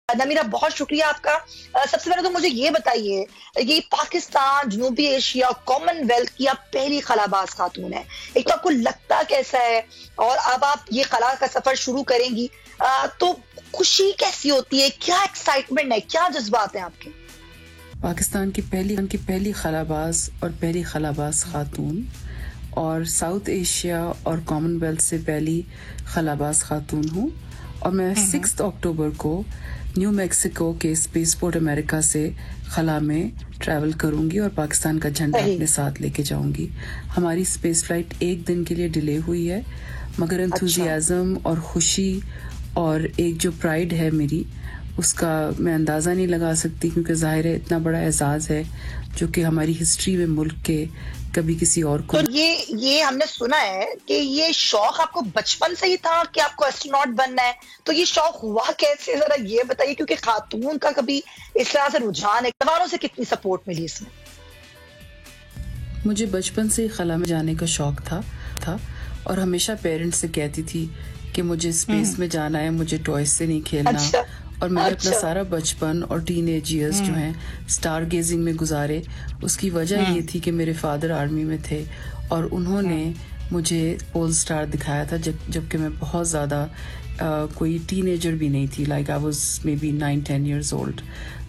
نمیرہ بہت شکریہ آپ کا. سب سے پہلے تو مجھے یہ بتائیے، یہ پاکستان جنوبی ایشیا کامن ویلتھ کی آپ پہلی خلاباز خاتون ہیں، ایک تو آپ کو لگتا کیسا ہے، اور اب آپ یہ خلا کا سفر شروع کریں گی تو خوشی کیسی ہوتی ہے، کیا ایکسائٹمنٹ ہے، کیا جذبات ہیں آپ کے؟ پاکستان کی پہلی خلاباز اور پہلی خلاباز خاتون، اور ساؤتھ ایشیا اور کامن ویلتھ سے پہلی خلاباز خاتون ہوں، اور میں 6 اکتوبر کو نیو میکسیکو کے اسپیس پورٹ امریکہ سے خلا میں ٹریول کروں گی اور پاکستان کا جھنڈا اپنے ساتھ لے کے جاؤں گی. ہماری اسپیس فلائٹ 1 دن کے لیے ڈیلے ہوئی ہے، مگر انتھوزیازم اور خوشی اور ایک جو پرائڈ ہے میری، اس کا میں اندازہ نہیں لگا سکتی، کیونکہ ظاہر ہے اتنا بڑا اعزاز ہے جو کہ ہماری ہسٹری میں ملک کے کبھی کسی اور کو. تو یہ ہم نے سنا ہے کہ یہ شوق آپ کو بچپن سے ہی تھا کہ آپ کو ایسٹروناٹ بننا ہے، تو یہ شوق ہوا کیسے، ذرا یہ بتائیے، کیونکہ خاتون کا کبھی اس طرح سے رجحان ہے، گھر سے کتنی سپورٹ ملی اس میں؟ مجھے بچپن سے ہی خلا میں جانے کا شوق تھا اور ہمیشہ پیرنٹس سے کہتی تھی کہ مجھے اسپیس میں جانا ہے، مجھے ٹوائز سے نہیں کھیلنا. اور میں نے اپنا سارا بچپن اور ٹین ایج ایئرز جو ہیں اسٹار گیزنگ میں گزارے. اس کی وجہ یہ تھی کہ میرے فادر آرمی میں تھے اور انہوں نے مجھے پول اسٹار دکھایا تھا جبکہ میں بہت زیادہ کوئی ٹین ایجر بھی نہیں تھی، like I was maybe 9-10 years old.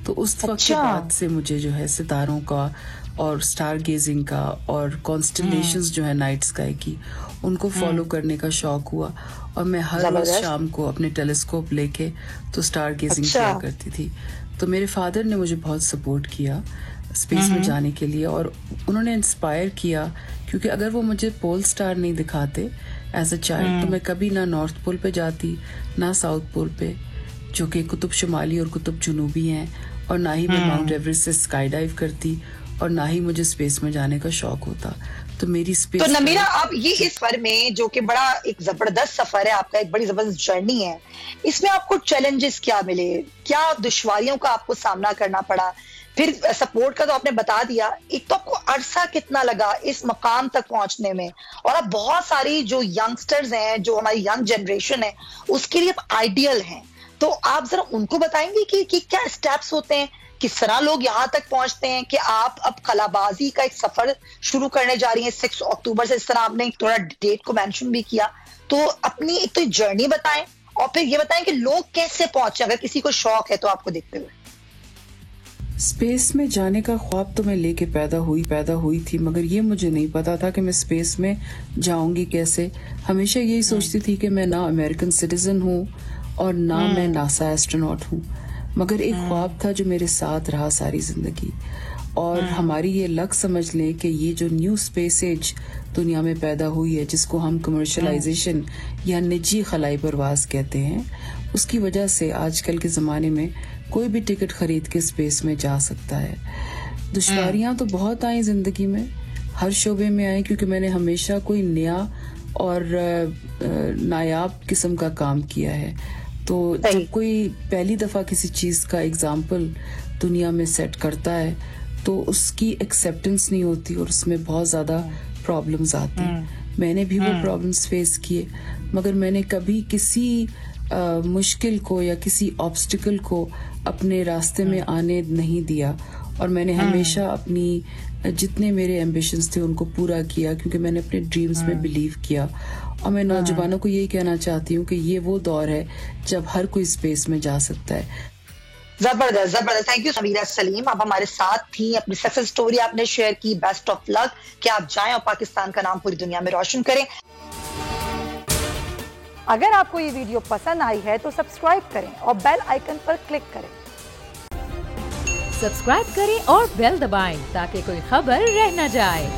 تو اس وقت کے بعد سے مجھے جو ہے ستاروں کا اور اسٹار گیزنگ کا اور کانسٹلیشنز جو ہے نائٹ اسکائی کی، ان کو فالو کرنے کا شوق ہوا، اور میں ہر روز شام کو اپنے ٹیلیسکوپ لے کے تو اسٹار گیزنگ کیا کرتی تھی. تو میرے فادر نے مجھے بہت سپورٹ کیا اسپیس میں جانے کے لیے، اور انہوں نے انسپائر کیا، کیونکہ اگر وہ مجھے پول اسٹار نہیں دکھاتے ایز اے چائلڈ تو میں کبھی نہ نارتھ پول پہ جاتی، نہ ساؤتھ پول پہ جو کہ قطب شمالی اور قطب جنوبی ہیں، اور نہ ہی میں ماؤنٹ ایوریسٹ سے اسکائی ڈائیو کرتی، اور نہ ہی مجھے اسپیس میں جانے کا شوق ہوتا. تو میری اسپیس. تو نمیرہ آپ یہ اس سفر میں جو کہ بڑا ایک زبردست سفر ہے آپ کا، ایک بڑی زبردست جرنی ہے، اس میں آپ کو چیلنجز کیا ملے، کیا دشواریوں کا آپ کو سامنا کرنا پڑا، پھر سپورٹ کا تو آپ نے بتا دیا، ایک تو آپ کو عرصہ کتنا لگا اس مقام تک پہنچنے میں، اور اب بہت ساری جو ینگسٹرز ہیں، جو ہماری ینگ جنریشن ہے، اس کے لیے اب آئیڈیل ہیں، تو آپ ذرا ان کو بتائیں گے کہ کیا اسٹیپس ہوتے ہیں، کس طرح لوگ یہاں تک پہنچتے ہیں کہ آپ اب خلابازی کا ایک سفر شروع کرنے جا رہی ہیں 6 اکتوبر سے، اس طرح آپ نے تھوڑا ڈیٹ کو مینشن بھی کیا، تو اپنی ایک تو جرنی بتائیں، اور پھر یہ بتائیں کہ لوگ کیسے پہنچے، اگر کسی کو شوق ہے تو آپ کو دیکھتے ہوئے. اسپیس میں جانے کا خواب تو میں لے کے پیدا ہوئی تھی، مگر یہ مجھے نہیں پتا تھا کہ میں اسپیس میں جاؤں گی کیسے. ہمیشہ یہی سوچتی تھی کہ میں نہ امریکن سٹیزن ہوں اور نہ میں ناسا ایسٹروناٹ ہوں، مگر ایک خواب تھا جو میرے ساتھ رہا ساری زندگی. اور ہماری یہ لک سمجھ لیں کہ یہ جو نیو اسپیس ایج دنیا میں پیدا ہوئی ہے، جس کو ہم کمرشلائزیشن یا نجی خلائی پرواز کہتے ہیں، اس کی وجہ سے آج کل کے زمانے میں کوئی بھی ٹکٹ خرید کے اسپیس میں جا سکتا ہے. دشواریاں تو بہت آئیں زندگی میں، ہر شعبے میں آئیں، کیونکہ میں نے ہمیشہ کوئی نیا اور نایاب قسم کا کام کیا ہے. تو جب کوئی پہلی دفعہ کسی چیز کا اگزامپل دنیا میں سیٹ کرتا ہے تو اس کی ایکسیپٹنس نہیں ہوتی اور اس میں بہت زیادہ پرابلمز آتی. میں نے بھی وہ پرابلمز فیس کیے، مگر میں نے کبھی کسی مشکل کو یا کسی آبسٹیکل کو اپنے راستے میں آنے نہیں دیا، اور میں نے ہمیشہ اپنی جتنے میرے ایمبیشنز تھے ان کو پورا کیا، کیونکہ میں نے اپنے ڈریمز میں بلیو کیا. اور میں نوجوانوں کو یہی کہنا چاہتی ہوں کہ یہ وہ دور ہے جب ہر کوئی اسپیس میں جا سکتا ہے. زبردست زبردست، تھینک یو نمیرہ سلیم، آپ ہمارے ساتھ تھیں، اپنی سکسیس سٹوری آپ نے شیئر کی. بیسٹ آف لک کہ آپ جائیں اور پاکستان کا نام پوری دنیا میں روشن کریں. اگر آپ کو یہ ویڈیو پسند آئی ہے تو سبسکرائب کریں اور بیل آئیکن پر کلک کریں. سبسکرائب کریں اور بیل دبائیں تاکہ کوئی خبر رہ نہ جائے.